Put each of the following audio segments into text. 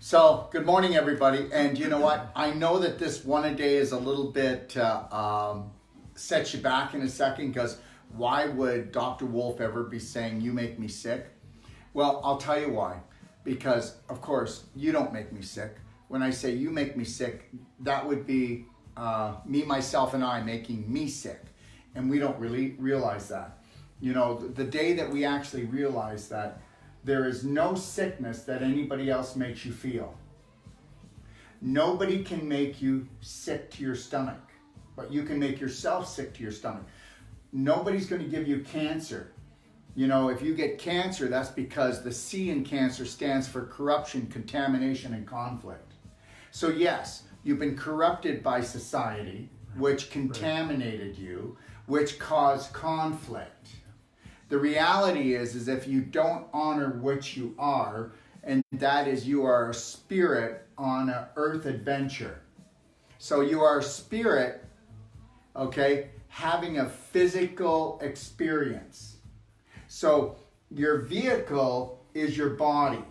So, good morning, everybody. And you know what? I know that this one a day is a little bit sets you back in a second, because why would Dr. Wolfe ever be saying, "You make me sick"? Well, I'll tell you why. Because, of course, you don't make me sick. When I say you make me sick, that would be me, myself, and I making me sick. And we don't really realize that. You know, the day that we actually realize that there is no sickness that anybody else makes you feel. Nobody can make you sick to your stomach, but you can make yourself sick to your stomach. Nobody's going to give you cancer. You know, if you get cancer, that's because the C in cancer stands for corruption, contamination, and conflict. So yes, you've been corrupted by society, which contaminated you, which caused conflict. The reality is if you don't honor what you are, and that is you are a spirit on an earth adventure. So you are a spirit, okay, having a physical experience. So your vehicle is your body.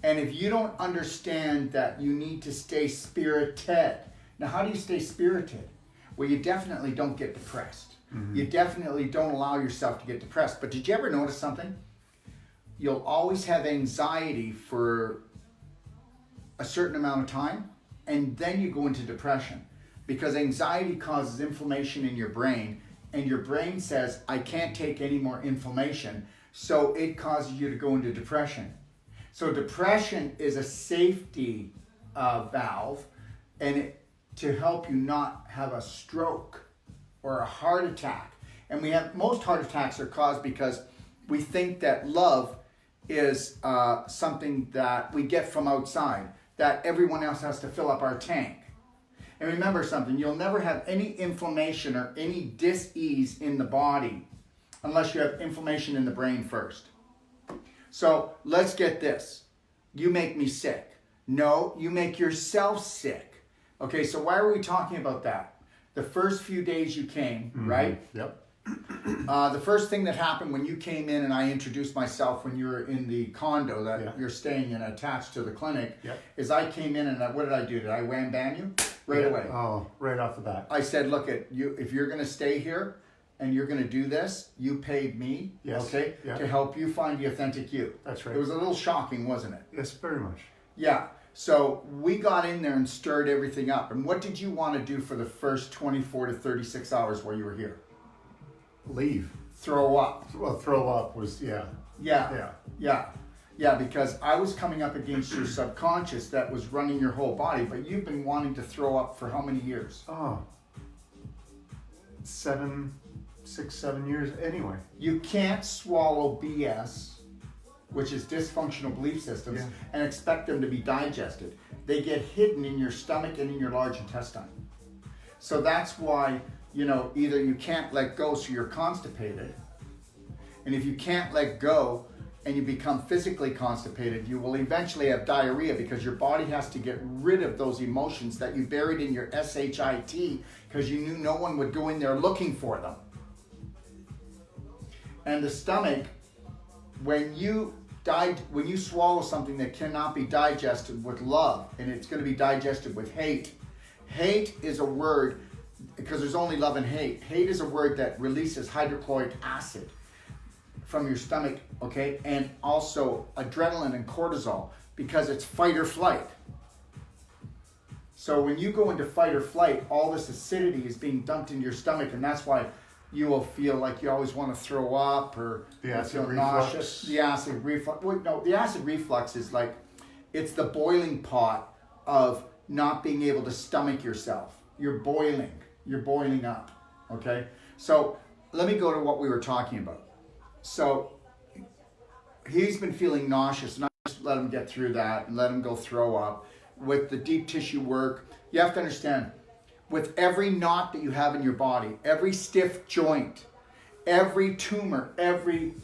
And if you don't understand that you need to stay spirited. Now, how do you stay spirited? Well, you definitely don't get depressed. Mm-hmm. You definitely don't allow yourself to get depressed. But did you ever notice something? You'll always have anxiety for a certain amount of time, and then you go into depression. Because anxiety causes inflammation in your brain, and your brain says, I can't take any more inflammation, so it causes you to go into depression. So depression is a safety valve, and to help you not have a stroke or a heart attack. And most heart attacks are caused because we think that love is something that we get from outside, that everyone else has to fill up our tank. And remember something, you'll never have any inflammation or any dis-ease in the body unless you have inflammation in the brain first. So let's get this. You make me sick. No, you make yourself sick. Okay, so why are we talking about that? The first few days you came, right? Yep. The first thing that happened when you came in and I introduced myself when you were in the condo that you're staying in attached to the clinic, is I came in and what did I do? Did I wham bam you? Right away. Oh, right off the bat. I said, look, if you're going to stay here and you're going to do this, you paid me, okay, to help you find the authentic you. That's right. It was a little shocking, wasn't it? Yes, very much. Yeah. So we got in there and stirred everything up. And what did you want to do for the first 24 to 36 hours while you were here? Leave. Throw up. Well, throw up was, Yeah, because I was coming up against your subconscious that was running your whole body, but you've been wanting to throw up for how many years? Oh, 6, 7 years anyway. You can't swallow BS, which is dysfunctional belief systems, and expect them to be digested. They get hidden in your stomach and in your large intestine. So that's why, you know, either you can't let go, so you're constipated, and if you can't let go and you become physically constipated, you will eventually have diarrhea because your body has to get rid of those emotions that you buried in your SHIT because you knew no one would go in there looking for them. And the stomach, when you swallow something that cannot be digested with love, and it's going to be digested with hate. Hate is a word, because there's only love and hate. Hate is a word that releases hydrochloric acid from your stomach, okay? And also adrenaline and cortisol, because it's fight or flight. So when you go into fight or flight, all this acidity is being dumped into your stomach, and that's why you will feel like you always want to throw up or feel nauseous. The acid reflux. Well, no, the acid reflux is like, it's the boiling pot of not being able to stomach yourself. You're boiling up, okay? So let me go to what we were talking about. So he's been feeling nauseous, and I just let him get through that and let him go throw up. With the deep tissue work, you have to understand, with every knot that you have in your body, every stiff joint, every tumor, every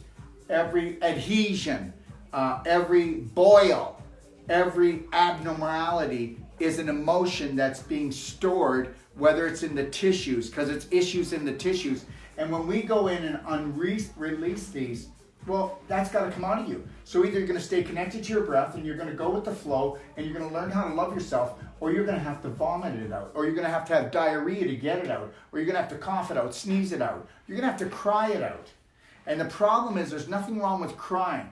adhesion, every boil, every abnormality is an emotion that's being stored, whether it's in the tissues, because it's issues in the tissues. And when we go in and release these, Well, that's got to come out of you. So either you're going to stay connected to your breath and you're going to go with the flow and you're going to learn how to love yourself, or you're going to have to vomit it out, or you're going to have diarrhea to get it out, or you're going to have to cough it out, sneeze it out. You're going to have to cry it out. And the problem is there's nothing wrong with crying.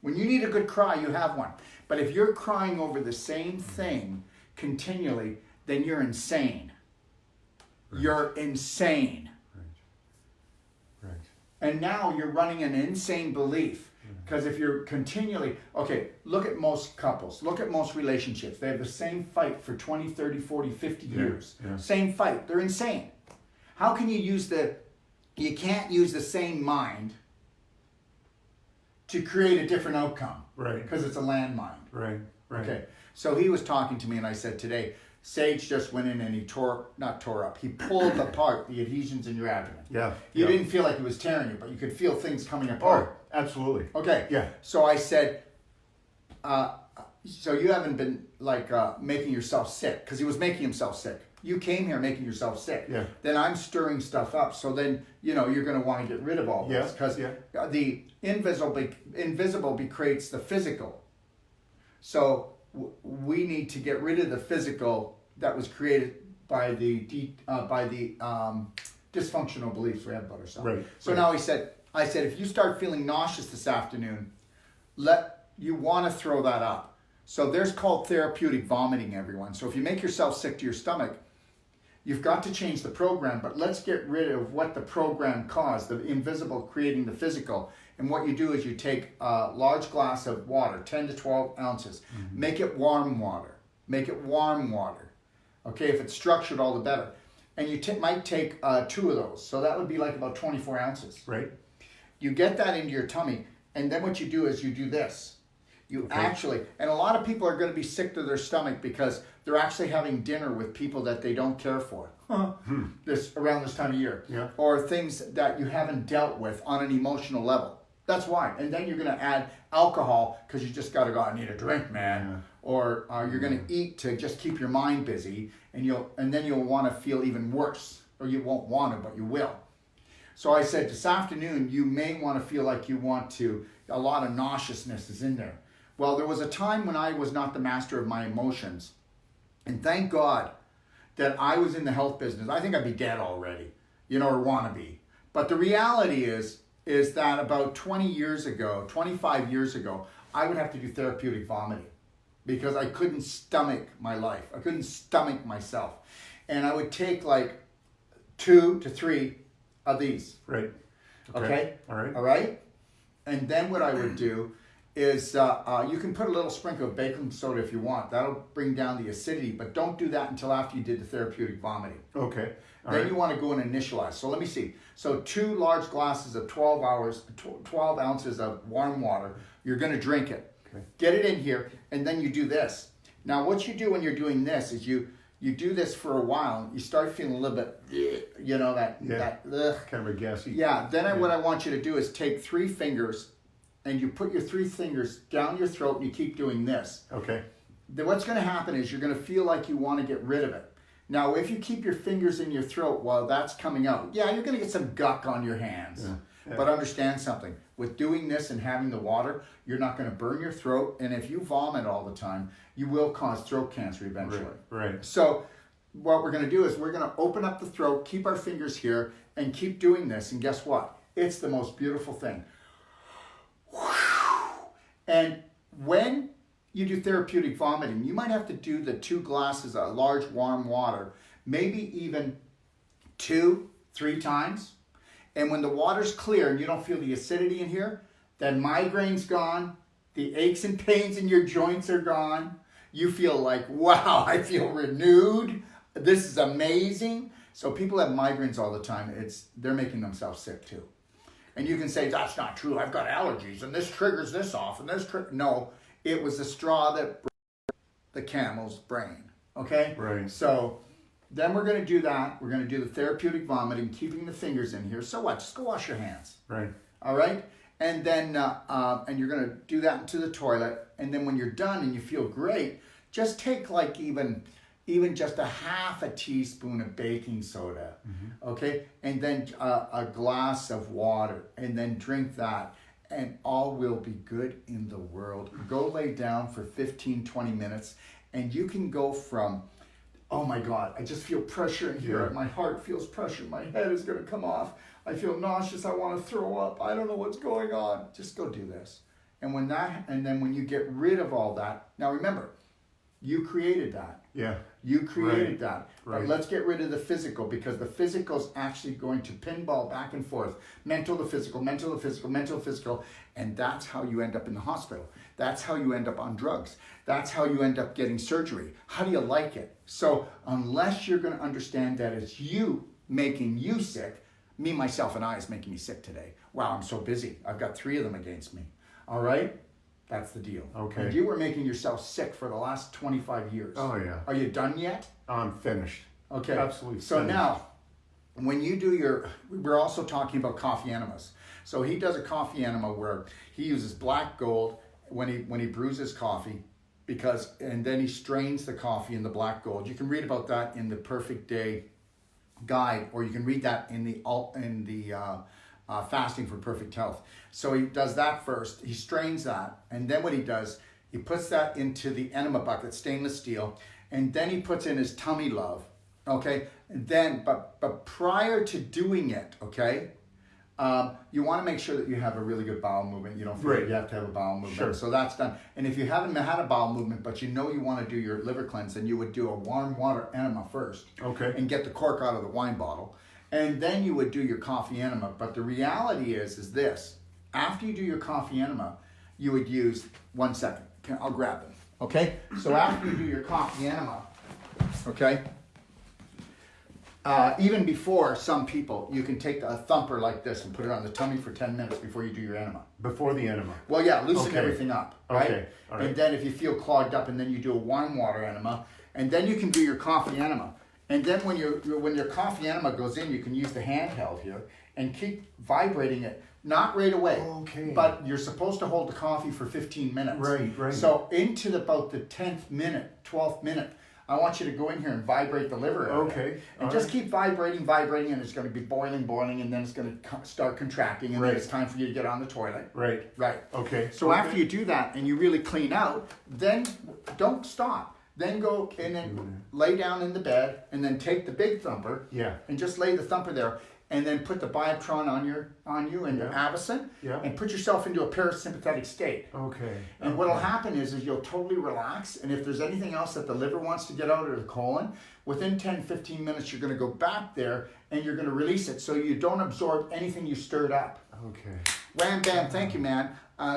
When you need a good cry, you have one. But if you're crying over the same thing continually, then you're insane. Right. You're insane. Right. And now you're running an insane belief. Because if you're continually, okay, look at most couples, look at most relationships. They have the same fight for 20, 30, 40, 50 years. Yeah. Same fight. They're insane. How can you you can't use the same mind to create a different outcome. Right. Because it's a landmine. Right. Okay. So he was talking to me and I said today, Sage just went in and he he pulled apart the adhesions in your abdomen. Yeah. You yeah. didn't feel like it was tearing you, but you could feel things coming Oh, apart. absolutely. Okay. Yeah. So I said, so you haven't been making yourself sick, because he was making himself sick. You came here making yourself sick. Yeah. Then I'm stirring stuff up. So then, you're going to want to get rid of all this, because the invisible creates the physical. So we need to get rid of the physical that was created by the dysfunctional beliefs we have about ourselves. Right. So now I said, if you start feeling nauseous this afternoon, you want to throw that up. So there's called therapeutic vomiting, everyone. So if you make yourself sick to your stomach, you've got to change the program, but let's get rid of what the program caused, the invisible creating the physical. And what you do is you take a large glass of water, 10 to 12 ounces. Mm-hmm. Make it warm water. Okay, if it's structured, all the better. And you might take 2 of those. So that would be like about 24 ounces. Right. You get that into your tummy, and then what you do is you do this. And a lot of people are going to be sick to their stomach because they're actually having dinner with people that they don't care for around this time of year. Yeah. Or things that you haven't dealt with on an emotional level. That's why. And then you're going to add alcohol because you just got to go, I need a drink, man. Yeah. Or you're going to eat to just keep your mind busy, and then you'll want to feel even worse. Or you won't want to, but you will. So I said this afternoon, you may want to feel like you want to, a lot of nauseousness is in there. Well, there was a time when I was not the master of my emotions. And thank God that I was in the health business. I think I'd be dead already, or want to be. But the reality is that about 25 years ago, I would have to do therapeutic vomiting because I couldn't stomach my life. I couldn't stomach myself. And I would take like 2 to 3 of these. Right. Okay? All right. All right? And then what I would do is you can put a little sprinkle of baking soda if you want. That'll bring down the acidity, but don't do that until after you did the therapeutic vomiting. Okay. Then you want to go and initialize. So let me see. So 2 large glasses of 12 ounces of warm water. You're going to drink it. Okay. Get it in here, and then you do this. Now what you do when you're doing this is you do this for a while. You start feeling a little bit, that kind of a gassy. Yeah. Then what I want you to do is take 3 fingers, and you put your 3 fingers down your throat, and you keep doing this. Okay. Then what's going to happen is you're going to feel like you want to get rid of it. Now, if you keep your fingers in your throat while that's coming out, you're going to get some guck on your hands. Yeah. But understand something. With doing this and having the water, you're not going to burn your throat. And if you vomit all the time, you will cause throat cancer eventually. Right. So what we're going to do is we're going to open up the throat, keep our fingers here, and keep doing this. And guess what? It's the most beautiful thing. And when you do therapeutic vomiting, you might have to do the 2 glasses of large warm water, maybe even 2, 3 times. And when the water's clear and you don't feel the acidity in here, then migraine's gone, the aches and pains in your joints are gone. You feel like, wow, I feel renewed. This is amazing. So people have migraines all the time. They're making themselves sick too. And you can say, that's not true. I've got allergies and this triggers this off and this no, it was the straw that broke the camel's brain. Okay? Right. So then we're going to do that. We're going to do the therapeutic vomiting, keeping the fingers in here. So what? Just go wash your hands. Right. All right? And then and you're going to do that into the toilet. And then when you're done and you feel great, just take like even even just a half a teaspoon of baking soda, okay? And then a glass of water, and then drink that, and all will be good in the world. Go lay down for 15, 20 minutes, and you can go from, oh my God, I just feel pressure in here. Yeah. My heart feels pressure. My head is going to come off. I feel nauseous. I want to throw up. I don't know what's going on. Just go do this. And then when you get rid of all that, now remember, you created that. Yeah. You created Right. that. Right. But let's get rid of the physical, because the physical is actually going to pinball back and forth. Mental to physical, mental to physical, mental to physical. And that's how you end up in the hospital. That's how you end up on drugs. That's how you end up getting surgery. How do you like it? So unless you're going to understand that it's you making you sick, me, myself, and I is making me sick today. Wow, I'm so busy. I've got 3 of them against me. All right? That's the deal. Okay. And you were making yourself sick for the last 25 years. Oh, yeah. Are you done yet? I'm finished. Okay. Absolutely So finished. now, when you do we're also talking about coffee enemas. So he does a coffee enema where he uses black gold when he brews his coffee, and then he strains the coffee in the black gold. You can read about that in the Perfect Day guide, or you can read that in the Fasting for Perfect Health. So he does that first. He strains that, and then what he does, he puts that into the enema bucket, stainless steel, and then he puts in his tummy love. Okay, and then but prior to doing it, okay, you want to make sure that you have a really good bowel movement. You don't forget Right. you have to have a bowel movement. Sure. So that's done. And if you haven't had a bowel movement, but you know you want to do your liver cleanse, then you would do a warm water enema first. Okay. And get the cork out of the wine bottle. And then you would do your coffee enema. But the reality is this. After you do your coffee enema, you would use, 1 second. Okay, I'll grab them. Okay? So after you do your coffee enema, okay? Even before, some people, you can take a thumper like this and put it on the tummy for 10 minutes before you do your enema. Before the enema. Well, yeah, loosen Okay. everything up, right? Okay, all right. And then if you feel clogged up, and then you do a warm water enema, and then you can do your coffee enema. And then when your coffee enema goes in, you can use the handheld here and keep vibrating it. Not right away, Okay. but you're supposed to hold the coffee for 15 minutes. Right, right. So into about the 10th minute, 12th minute, I want you to go in here and vibrate the liver area. Okay, And all just right. keep vibrating, and it's going to be boiling, and then it's going to start contracting, and Right. then it's time for you to get on the toilet. Right. Right. Okay. So okay. after you do that and you really clean out, then don't stop. Then go in and lay down in the bed, and then take the big thumper. Yeah. And just lay the thumper there, and then put the Biotron on you and Yeah. Avicin, Yeah. and put yourself into a parasympathetic state. Okay. And what'll happen is you'll totally relax, and if there's anything else that the liver wants to get out of the colon, within 10, 15 minutes you're going to go back there and you're going to release it so you don't absorb anything you stirred up. Okay. Wham bam, thank you, man.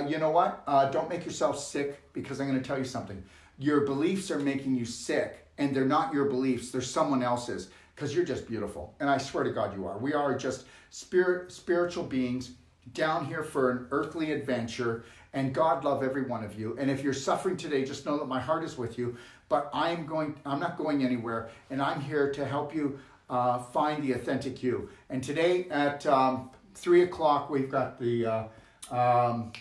You know what? Don't make yourself sick, because I'm going to tell you something. Your beliefs are making you sick, and they're not your beliefs, they're someone else's, because you're just beautiful. And I swear to God you are. We are just spiritual beings down here for an earthly adventure, and God love every one of you. And if you're suffering today, just know that my heart is with you, but I'm not going anywhere, and I'm here to help you find the authentic you. And today at 3 o'clock, we've got the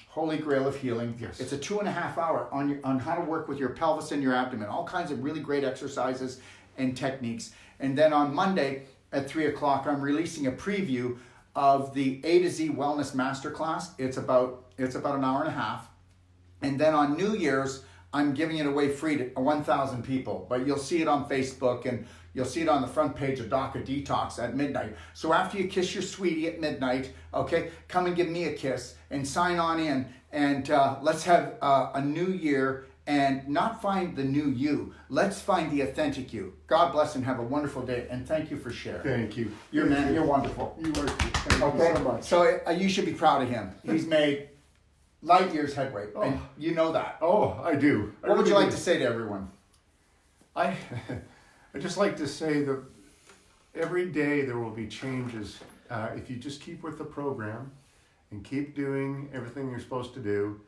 Holy Grail of Healing. Yes. It's a 2.5 hour on how to work with your pelvis and your abdomen. All kinds of really great exercises and techniques. And then on Monday at 3 o'clock, I'm releasing a preview of the A to Z Wellness Masterclass. It's about an hour and a half. And then on New Year's, I'm giving it away free to 1,000 people. But you'll see it on Facebook, and you'll see it on the front page of Detox at midnight. So after you kiss your sweetie at midnight, okay, come and give me a kiss and sign on in. And let's have a new year, and not find the new you. Let's find the authentic you. God bless and have a wonderful day. And thank you for sharing. Thank you. You're Thank man. you. You're wonderful. You are. Thank Okay. you so much. So you should be proud of him. He's made light years headway, and you know that. Oh, I do. What would you like to say to everyone? I just like to say that every day there will be changes if you just keep with the program and keep doing everything you're supposed to do.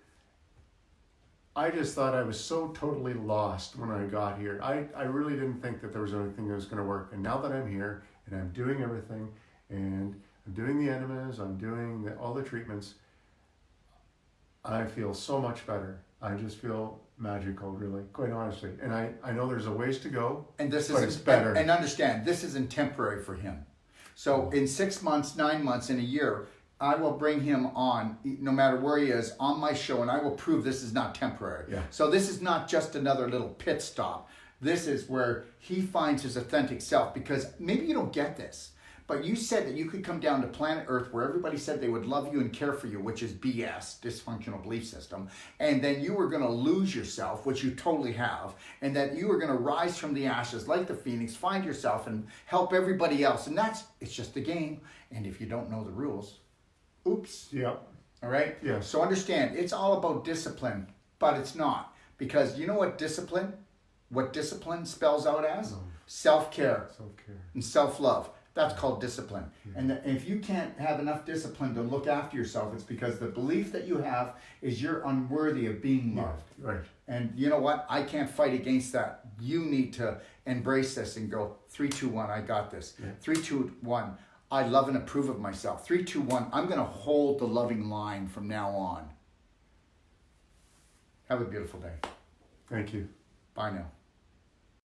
I just thought I was so totally lost when I got here. I really didn't think that there was anything that was going to work. And now that I'm here and I'm doing everything, and I'm doing the enemas, I'm doing all the treatments, I feel so much better. I just feel magical, really, quite honestly. And I know there's a ways to go, And this but is it's better. And understand, this isn't temporary for him. So in 6 months, 9 months, in a year, I will bring him on, no matter where he is, on my show, and I will prove this is not temporary. Yeah. So this is not just another little pit stop. This is where he finds his authentic self, because maybe you don't get this, but you said that you could come down to planet Earth where everybody said they would love you and care for you, which is BS, dysfunctional belief system, and then you were going to lose yourself, which you totally have, and that you were going to rise from the ashes like the phoenix, find yourself and help everybody else. And it's just a game. And if you don't know the rules, oops. Yep. All right? Yeah. So understand, it's all about discipline, but it's not. Because you know what discipline spells out as? Self-care Self-care. and self-love. That's called discipline. And if you can't have enough discipline to look after yourself, it's because the belief that you have is you're unworthy of being loved. Right. And you know what? I can't fight against that. You need to embrace this and go, 3, 2, 1, I got this. Yeah. 3, 2, 1, I love and approve of myself. 3, 2, 1, I'm going to hold the loving line from now on. Have a beautiful day. Thank you. Bye now.